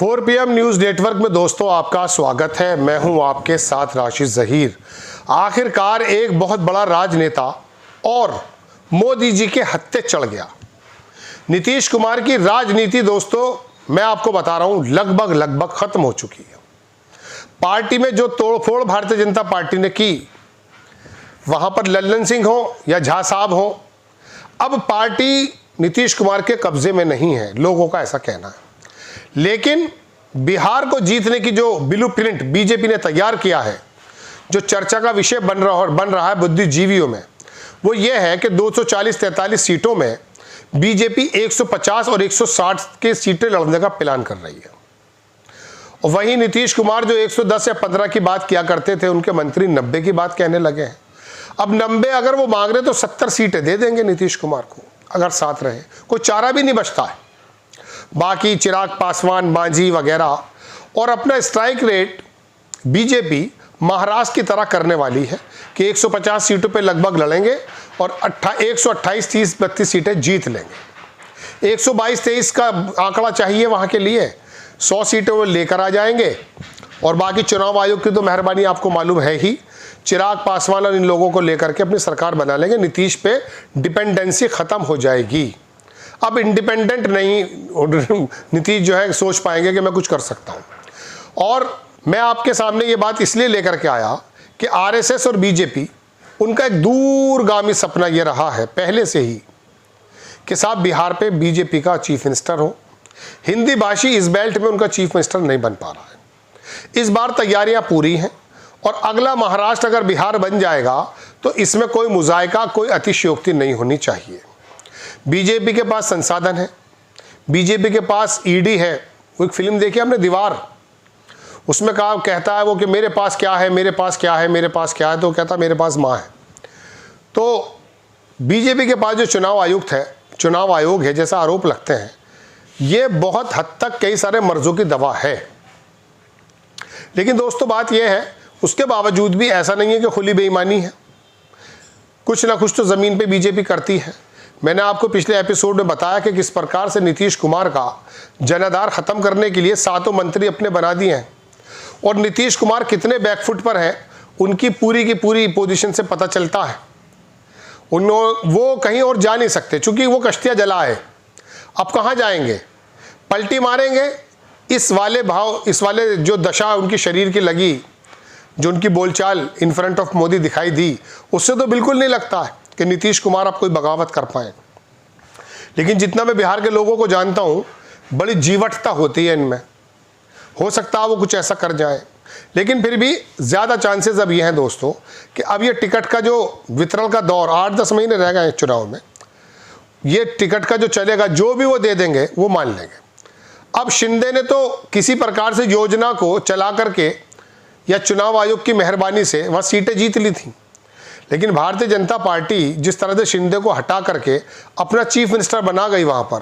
4 PM news network में दोस्तों आपका स्वागत है। मैं हूं आपके साथ राशिद ज़हीर। आखिरकार एक बहुत बड़ा राजनेता और मोदी जी के हत्थे चढ़ गया। नीतीश कुमार की राजनीति दोस्तों मैं आपको बता रहा हूं लगभग खत्म हो चुकी है। पार्टी में जो तोड़फोड़ भारतीय जनता पार्टी ने की, वहां पर लल्लन सिंह हो या झा साहब हो, अब पार्टी नीतीश कुमार के कब्जे में नहीं है, लोगों का ऐसा कहना है। लेकिन बिहार को जीतने की जो ब्लूप्रिंट बीजेपी ने तैयार किया है, जो चर्चा का विषय बन रहा है बुद्धिजीवियों में, वो ये है कि 240-43 सीटों में बीजेपी 150 और 160 के सीटें लड़ने का प्लान कर रही है। और वहीं नीतीश कुमार जो 110 या 15 की बात किया करते थे, उनके मंत्री 90 की बात कहने लगे हैं। अब 90 अगर वो मांग रहे तो 70 सीटें दे देंगे नीतीश कुमार को, अगर साथ रहे। कोई चारा भी नहीं बचता है। बाकी चिराग पासवान, मांझी वगैरह, और अपना स्ट्राइक रेट बीजेपी महाराष्ट्र की तरह करने वाली है कि 150 सीटों पे लगभग लड़ेंगे और 128, 30, 32 सीटें जीत लेंगे। 122-23 का आंकड़ा चाहिए वहां के लिए। 100 सीटें वो लेकर आ जाएंगे। और बाकी चुनाव आयोग की तो मेहरबानी आपको मालूम है ही। चिराग पासवान और इन लोगों को लेकर के अपनी सरकार बना लेंगे। नीतीश पे डिपेंडेंसी खत्म हो जाएगी। अब इंडिपेंडेंट नहीं नीतीश जो है सोच पाएंगे कि मैं कुछ कर सकता हूं। और मैं आपके सामने ये बात इसलिए लेकर के आया कि आरएसएस और बीजेपी, उनका एक दूरगामी सपना ये रहा है पहले से ही कि साहब बिहार पे बीजेपी का चीफ मिनिस्टर हो। हिंदी भाषी इस बेल्ट में उनका चीफ मिनिस्टर नहीं बन पा रहा है। इस बार तैयारियां पूरी हैं और अगला महाराष्ट्र अगर बिहार बन जाएगा तो इसमें कोई मुजायका, कोई अतिशयोक्ति नहीं होनी चाहिए। बीजेपी के पास संसाधन है, बीजेपी के पास ईडी है। वो एक फिल्म देखी हमने, दीवार, उसमें कहता है वो कि मेरे पास क्या है, मेरे पास क्या है, मेरे पास क्या है, तो कहता मेरे पास माँ है। तो बीजेपी के पास जो चुनाव आयोग है जैसा आरोप लगते हैं, ये बहुत हद तक कई सारे मर्जों की दवा है। लेकिन दोस्तों बात यह है, उसके बावजूद भी ऐसा नहीं है कि खुली बेईमानी है। कुछ ना कुछ तो जमीन पे बीजेपी करती है। मैंने आपको पिछले एपिसोड में बताया कि किस प्रकार से नीतीश कुमार का जनाधार खत्म करने के लिए 7 मंत्री अपने बना दिए हैं। और नीतीश कुमार कितने बैकफुट पर हैं, उनकी पूरी की पूरी पोजीशन से पता चलता है। वो कहीं और जा नहीं सकते, चूंकि वो कश्तियां जला है। अब कहाँ जाएंगे? पलटी मारेंगे। इस वाले जो दशा उनकी शरीर की लगी, जो उनकी बोलचाल इन फ्रंट ऑफ मोदी दिखाई दी, उससे तो बिल्कुल नहीं लगता है कि नीतीश कुमार अब कोई बगावत कर पाए। लेकिन जितना मैं बिहार के लोगों को जानता हूं, बड़ी जीवटता होती है इनमें। हो सकता है वो कुछ ऐसा कर जाए, लेकिन फिर भी ज़्यादा चांसेस अब ये हैं दोस्तों कि अब ये टिकट का जो वितरण का दौर, 8-10 महीने रह गए चुनाव में, ये टिकट का जो चलेगा, जो भी वो दे देंगे वो मान लेंगे। अब शिंदे ने तो किसी प्रकार से योजना को चला करके या चुनाव आयोग की मेहरबानी से वहाँ सीटें जीत ली थी। लेकिन भारतीय जनता पार्टी जिस तरह से शिंदे को हटा करके अपना चीफ मिनिस्टर बना गई वहाँ पर,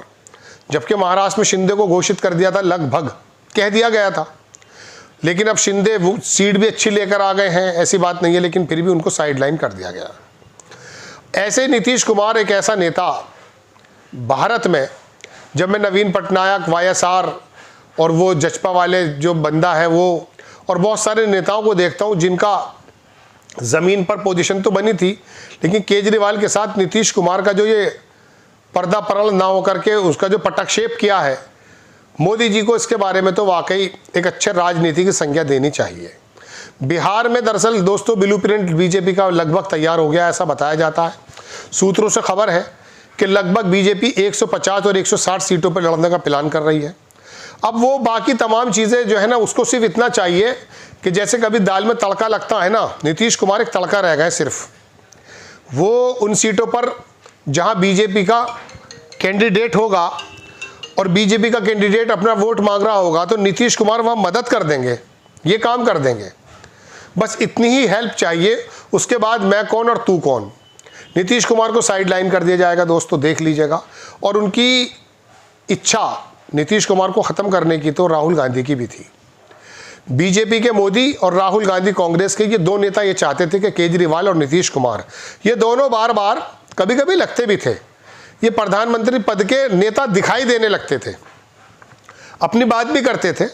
जबकि महाराष्ट्र में शिंदे को घोषित कर दिया था, लगभग कह दिया गया था। लेकिन अब शिंदे सीट भी अच्छी लेकर आ गए हैं, ऐसी बात नहीं है, लेकिन फिर भी उनको साइडलाइन कर दिया गया। ऐसे नीतीश कुमार एक ऐसा नेता भारत में, जब मैं नवीन पटनायक, वाईएसआर और वो जचपा वाले जो बंदा है वो, और बहुत सारे नेताओं को देखता हूँ जिनका ज़मीन पर पोजीशन तो बनी थी, लेकिन केजरीवाल के साथ नीतीश कुमार का जो ये पर्दा परल ना होकर के उसका जो पटक्षेप किया है मोदी जी को, इसके बारे में तो वाकई एक अच्छे राजनीति की संज्ञा देनी चाहिए। बिहार में दरअसल दोस्तों ब्लूप्रिंट बीजेपी का लगभग तैयार हो गया, ऐसा बताया जाता है। सूत्रों से खबर है कि लगभग बीजेपी 150 और 160 सीटों पर लड़ने का प्लान कर रही है। अब वो बाकी तमाम चीज़ें जो है ना, उसको सिर्फ इतना चाहिए कि जैसे कभी दाल में तड़का लगता है ना, नीतीश कुमार एक तड़का रह गए सिर्फ। वो उन सीटों पर जहां बीजेपी का कैंडिडेट होगा और बीजेपी का कैंडिडेट अपना वोट मांग रहा होगा, तो नीतीश कुमार वहां मदद कर देंगे, ये काम कर देंगे। बस इतनी ही हेल्प चाहिए। उसके बाद मैं कौन और तू कौन, नीतीश कुमार को साइडलाइन कर दिया जाएगा दोस्तों, देख लीजिएगा। और उनकी इच्छा नीतीश कुमार को ख़त्म करने की तो राहुल गांधी की भी थी। बीजेपी के मोदी और राहुल गांधी कांग्रेस के, ये दो नेता ये चाहते थे कि केजरीवाल और नीतीश कुमार, ये दोनों बार बार कभी कभी लगते भी थे, ये प्रधानमंत्री पद के नेता दिखाई देने लगते थे। अपनी बात भी करते थे।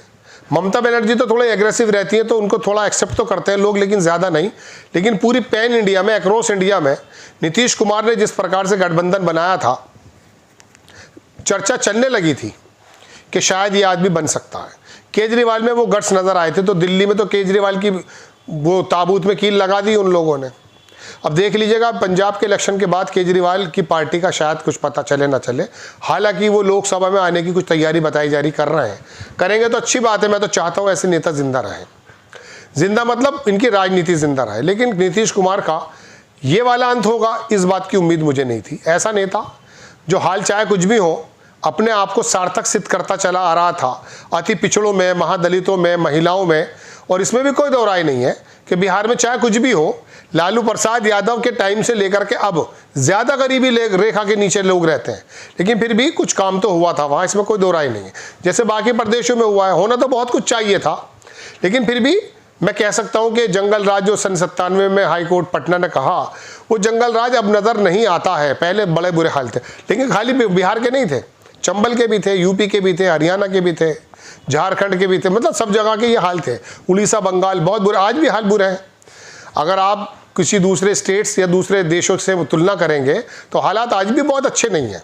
ममता बनर्जी तो थोड़े एग्रेसिव रहती हैं तो उनको थोड़ा एक्सेप्ट तो करते हैं लोग, लेकिन ज़्यादा नहीं। लेकिन पूरी पैन इंडिया में, अक्रॉस इंडिया में नीतीश कुमार ने जिस प्रकार से गठबंधन बनाया था, चर्चा चलने लगी थी कि शायद ये आदमी बन सकता है। केजरीवाल में वो गट्स नज़र आए थे, तो दिल्ली में तो केजरीवाल की वो ताबूत में कील लगा दी उन लोगों ने। अब देख लीजिएगा पंजाब के इलेक्शन के बाद केजरीवाल की पार्टी का शायद कुछ पता चले ना चले। हालांकि वो लोकसभा में आने की कुछ तैयारी बताई जा रही कर रहे हैं, करेंगे तो अच्छी बात है। मैं तो चाहता हूँ ऐसे नेता जिंदा रहें, जिंदा मतलब इनकी राजनीति जिंदा रहे। लेकिन नीतीश कुमार का ये वाला अंत होगा, इस बात की उम्मीद मुझे नहीं थी। ऐसा नेता जो हाल चाहे कुछ भी हो अपने आप को सार्थक सिद्ध करता चला आ रहा था, अति पिछड़ों में, महादलितों में, महिलाओं में। और इसमें भी कोई दो राय नहीं है कि बिहार में चाहे कुछ भी हो, लालू प्रसाद यादव के टाइम से लेकर के अब ज़्यादा गरीबी रेखा के नीचे लोग रहते हैं, लेकिन फिर भी कुछ काम तो हुआ था वहाँ, इसमें कोई दो राय नहीं है। जैसे बाकी प्रदेशों में हुआ है, होना तो बहुत कुछ चाहिए था, लेकिन फिर भी मैं कह सकता हूँ कि जंगल राज जो सन 97 में हाईकोर्ट पटना ने कहा, वो जंगल राज अब नज़र नहीं आता है। पहले बड़े बुरे हाल थे, लेकिन खाली बिहार के नहीं थे, चंबल के भी थे, यूपी के भी थे, हरियाणा के भी थे, झारखंड के भी थे, मतलब सब जगह के ये हाल थे। उड़ीसा, बंगाल, बहुत बुरे, आज भी हाल बुरे हैं। अगर आप किसी दूसरे स्टेट्स या दूसरे देशों से तुलना करेंगे तो हालात आज भी बहुत अच्छे नहीं हैं।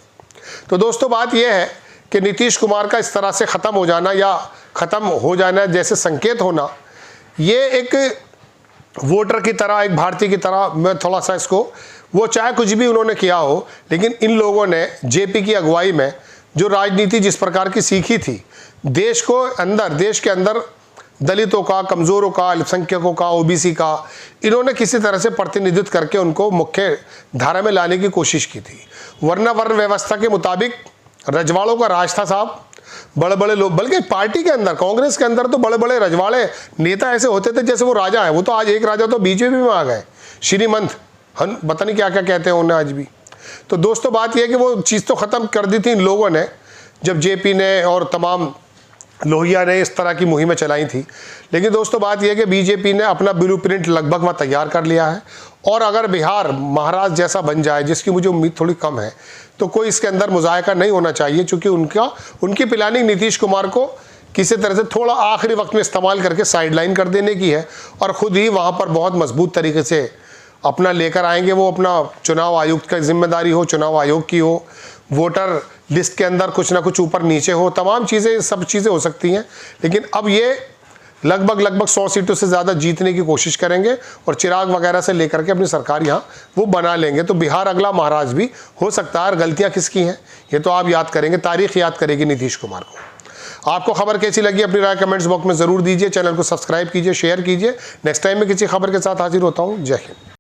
तो दोस्तों बात यह है कि नीतीश कुमार का इस तरह से ख़त्म हो जाना या ख़त्म हो जाना जैसे संकेत होना, ये एक वोटर की तरह, एक भारतीय की तरह मैं थोड़ा सा इसको, वो चाहे कुछ भी उन्होंने किया हो, लेकिन इन लोगों ने जेपी की अगुवाई में जो राजनीति जिस प्रकार की सीखी थी, देश के अंदर दलितों का, कमज़ोरों का, अल्पसंख्यकों का, ओबीसी का, इन्होंने किसी तरह से प्रतिनिधित्व करके उनको मुख्य धारा में लाने की कोशिश की थी। वरना वर्ण व्यवस्था के मुताबिक रजवाड़ों का राज था साहब। बड़े बड़े लोग, बल्कि पार्टी के अंदर, कांग्रेस के अंदर तो बड़े बड़े रजवाड़े नेता ऐसे होते थे जैसे वो राजा है। वो तो आज एक राजा तो बीजेपी में आ गए, श्रीमंत, पता नहीं क्या क्या कहते हैं उन्हें आज भी। तो दोस्तों बात यह है कि वो चीज़ तो ख़त्म कर दी थी इन लोगों ने, जब जेपी ने और तमाम लोहिया ने इस तरह की मुहिमें चलाई थी। लेकिन दोस्तों बात यह है कि बीजेपी ने अपना ब्लूप्रिंट लगभग वह तैयार कर लिया है, और अगर बिहार महाराष्ट्र जैसा बन जाए, जिसकी मुझे उम्मीद थोड़ी कम है, तो कोई इसके अंदर मुजायका नहीं होना चाहिए, क्योंकि उनकी प्लानिंग नीतीश कुमार को किसी तरह से थोड़ा आखिरी वक्त में इस्तेमाल करके साइडलाइन कर देने की है, और ख़ुद ही वहाँ पर बहुत मजबूत तरीके से अपना लेकर आएंगे। वो अपना चुनाव आयुक्त का जिम्मेदारी हो, चुनाव आयोग की हो, वोटर लिस्ट के अंदर कुछ ना कुछ ऊपर नीचे हो, तमाम चीज़ें, सब चीज़ें हो सकती हैं। लेकिन अब ये लगभग 100 सीटों से ज़्यादा जीतने की कोशिश करेंगे, और चिराग वगैरह से लेकर के अपनी सरकार यहाँ वो बना लेंगे। तो बिहार अगला महाराष्ट्र भी हो सकता है। और गलतियाँ किसकी हैं ये तो आप याद करेंगे, तारीख याद करेगी नीतीश कुमार को। आपको खबर कैसी लगी अपनी राय कमेंट्स बॉक्स में ज़रूर दीजिए। चैनल को सब्सक्राइब कीजिए, शेयर कीजिए। नेक्स्ट टाइम में किसी खबर के साथ हाजिर होता हूँ। जय हिंद।